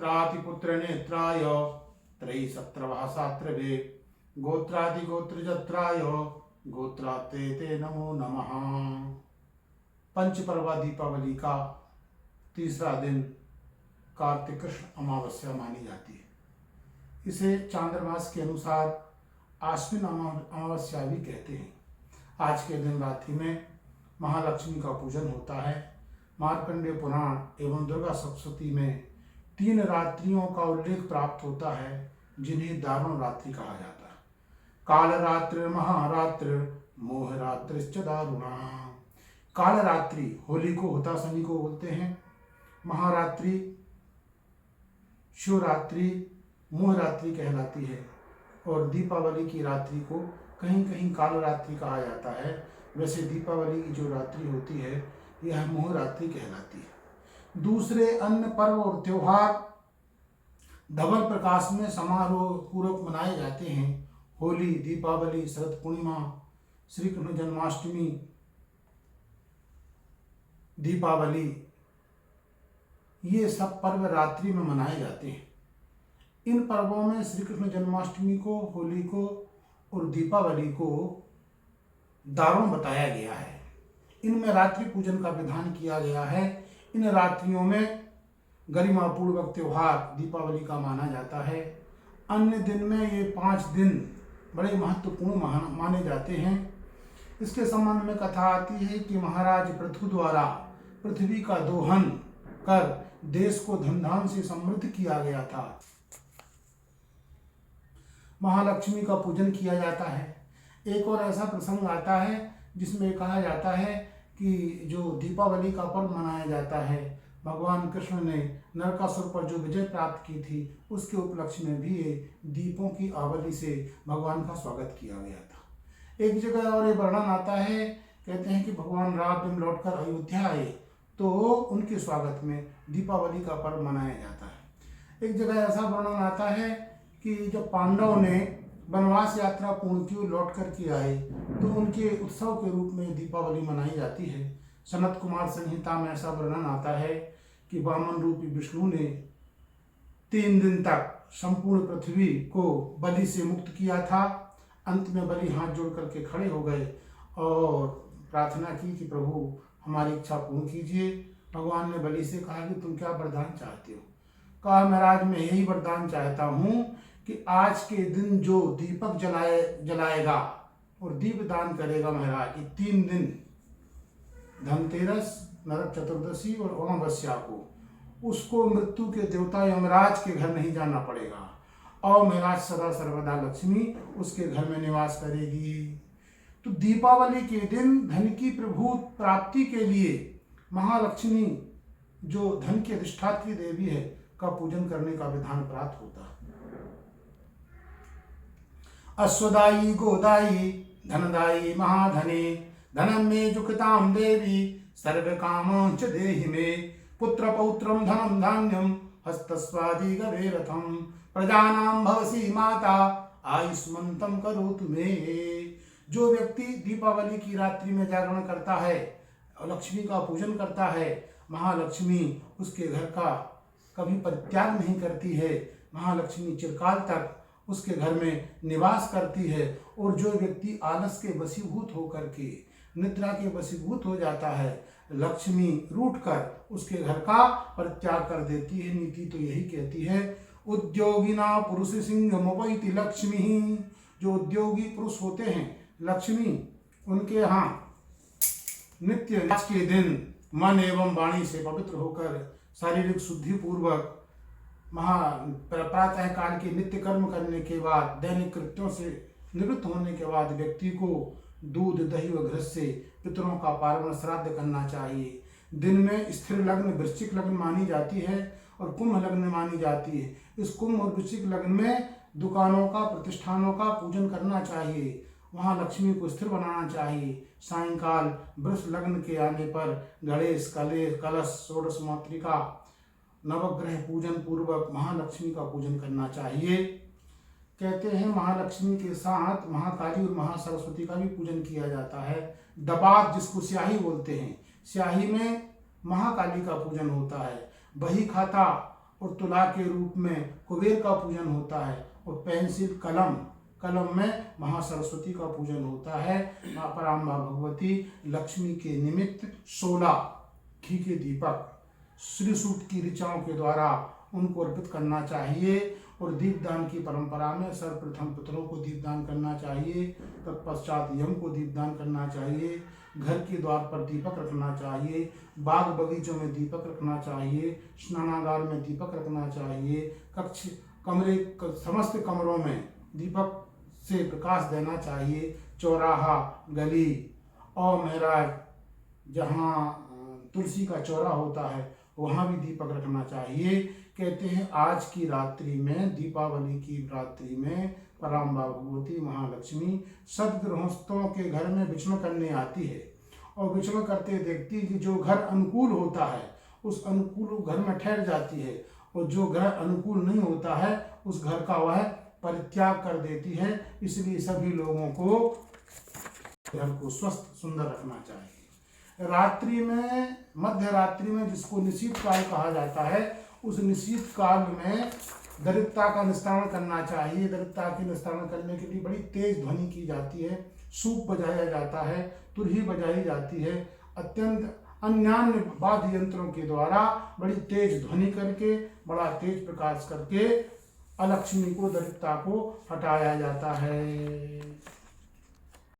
त्रातिपुत्र नेत्राय त्रयी सत्रभाषात्रवे गोत्रादिगोत्रजत्राय गोत्राते ते नमो नमः। पंचपर्वा दीपावली का तीसरा दिन कार्तिक कृष्ण अमावस्या मानी जाती है। इसे चांद्रमास के अनुसार आश्विन अमावस्या भी कहते हैं। आज के दिन रात्रि में महालक्ष्मी का पूजन होता है। मार्कंडेय पुराण एवं दुर्गा सप्तशती में 3 रात्रियों का उल्लेख प्राप्त होता है, जिन्हें दारुण रात्रि कहा जाता है। काल रात्रि, महारात्रि, मोह रात्रिश्च दारुणा। काल रात्रि होली को, हुताशनी को बोलते हैं। महारात्रि शिवरात्रि, मोह रात्रि कहलाती है। और दीपावली की रात्रि को कहीं कहीं काल रात्रि कहा जाता है। वैसे दीपावली की जो रात्रि होती है यह मोह रात्रि कहलाती है। दूसरे अन्य पर्व और त्योहार धवल प्रकाश में समारोह पूर्वक मनाए जाते हैं। होली, दीपावली, शरद पूर्णिमा, श्री कृष्ण जन्माष्टमी, दीपावली, ये सब पर्व रात्रि में मनाए जाते हैं। इन पर्वों में श्री कृष्ण जन्माष्टमी को, होली को और दीपावली को दारुण बताया गया है। इनमें रात्रि पूजन का विधान किया गया है। इन रात्रियों में गरिमापूर्वक त्योहार दीपावली का माना जाता है। अन्य दिन में ये 5 दिन बड़े महत्वपूर्ण माने जाते हैं। इसके संबंध में कथा आती है कि महाराज पृथु द्वारा पृथ्वी का दोहन कर देश को धन धान से समृद्ध किया गया था। महालक्ष्मी का पूजन किया जाता है। एक और ऐसा प्रसंग आता है जिसमें कहा जाता है कि जो दीपावली का पर्व मनाया जाता है, भगवान कृष्ण ने नरकासुर पर जो विजय प्राप्त की थी, उसके उपलक्ष्य में भी ये दीपों की आवली से भगवान का स्वागत किया गया था। एक जगह और ये वर्णन आता है, कहते हैं कि भगवान राम लौटकर अयोध्या आए तो उनके स्वागत में दीपावली का पर्व मनाया जाता है। एक जगह ऐसा वर्णन आता है कि जब पांडव ने वनवास यात्रा पूर्ण की, लौट कर के आए, तो उनके उत्सव के रूप में दीपावली मनाई जाती है। सनत कुमार संहिता में ऐसा वर्णन आता है कि वामन रूपी विष्णु ने 3 दिन तक संपूर्ण पृथ्वी को बलि से मुक्त किया था। अंत में बलि हाथ जोड़ करके खड़े हो गए और प्रार्थना की कि प्रभु हमारी इच्छा पूर्ण कीजिए। भगवान ने बलि से कहा कि तुम क्या वरदान चाहते हो? कहा महाराज मैं यही वरदान चाहता हूँ कि आज के दिन जो दीपक जलाएगा और दीप दान करेगा महाराज, ये 3 दिन धनतेरस, नरक चतुर्दशी और अमावस्या को, उसको मृत्यु के देवता यमराज के घर नहीं जाना पड़ेगा और महाराज सदा सर्वदा लक्ष्मी उसके घर में निवास करेगी। तो दीपावली के दिन धन की प्रभु प्राप्ति के लिए महालक्ष्मी जो धन की अधिष्ठात्री देवी है का पूजन करने का विधान प्राप्त होता है। अश्वदायी गोदायी धनदायी महाधने धनम मे जुकताम देवी सर्व कामं च देहि मे पुत्र पौत्रम धनम धान्यम हस्तस्वादि गवे रथम प्रजानां भवसी माता आयुष्मन्तम करोतु मे। जो व्यक्ति दीपावली की रात्रि में जागरण करता है और लक्ष्मी का पूजन करता है, महालक्ष्मी उसके घर का कभी परित्याग नहीं करती है। महालक्ष्मी चिरकाल तक उसके घर में निवास करती है। और जो व्यक्ति आलस के वशीभूत होकर के, निद्रा के वशीभूत हो जाता है, लक्ष्मी रूठ कर उसके घर का परित्याग कर देती है। नीति तो यही कहती है, उद्योगिना पुरुष सिंह मोपैति लक्ष्मी। जो उद्योगी पुरुष होते हैं, लक्ष्मी उनके यहाँ नित्य आज के दिन मन एवं वाणी से पवित्र होकर शारीरिक शुद्धि पूर्वक प्रातः काल के नित्य कर्म करने के बाद, दैनिक कृत्यों से निवृत्त होने के बाद व्यक्ति को दूध, दही व घृत से पितरों का पार्वण श्राद्ध करना चाहिए। दिन में स्थिर लग्न वृश्चिक लग्न मानी जाती है और कुंभ लग्न मानी जाती है। इस कुंभ और वृश्चिक लग्न में दुकानों का, प्रतिष्ठानों का पूजन करना चाहिए। वहाँ लक्ष्मी को स्थिर बनाना चाहिए। सायंकाल वृष लग्न के आने पर गणेश, कलश, षोडश मातृका, नवग्रह पूजन पूर्वक महालक्ष्मी का पूजन करना चाहिए। कहते हैं महालक्ष्मी के साथ महाकाली और महासरस्वती का भी पूजन किया जाता है। दबात जिसको स्याही बोलते हैं, स्याही में महाकाली का पूजन होता है। बही खाता और तुला के रूप में कुबेर का पूजन होता है। और पेंसिल कलम में महासरस्वती का पूजन होता है। पराम्बा भगवती लक्ष्मी के निमित्त 16 घी के दीपक श्री सूक्त की ऋचाओं के द्वारा उनको अर्पित करना चाहिए। और दीपदान की परंपरा में सर्वप्रथम पितरों को दीपदान करना चाहिए, तत्पश्चात यम को दीपदान करना चाहिए, घर के द्वार पर दीपक रखना चाहिए, बाग बगीचों में दीपक रखना चाहिए, स्नानागार में दीपक रखना चाहिए, कक्ष कमरे समस्त कमरों में दीपक से प्रकाश देना चाहिए। चौराहा, गली और महराज जहाँ तुलसी का चौरा होता है वहाँ भी दीपक रखना चाहिए। कहते हैं आज की रात्रि में, दीपावली की रात्रि में पराम्बा भगवती महालक्ष्मी सदगृहस्थों के घर में विचरण करने आती है और विचरण करते देखती कि जो घर अनुकूल होता है उस अनुकूल घर में ठहर जाती है, और जो घर अनुकूल नहीं होता है उस घर का वह परित्याग कर देती है। इसलिए सभी लोगों को घर को स्वस्थ सुंदर रखना चाहिए। रात्रि में, मध्य रात्रि में, जिसको निशीथ काल कहा जाता है, उस निशीथ काल में दरिद्रता का निस्तारण करना चाहिए। दरिद्रता के निस्तारण करने के लिए बड़ी तेज ध्वनि की जाती है, सूप बजाया जाता है, तुरही बजाई जाती है, अत्यंत अन्यान्य वाद्य यंत्रों के द्वारा बड़ी तेज ध्वनि करके, बड़ा तेज प्रकाश करके अलक्ष्मी को, दरिद्रता को हटाया जाता है।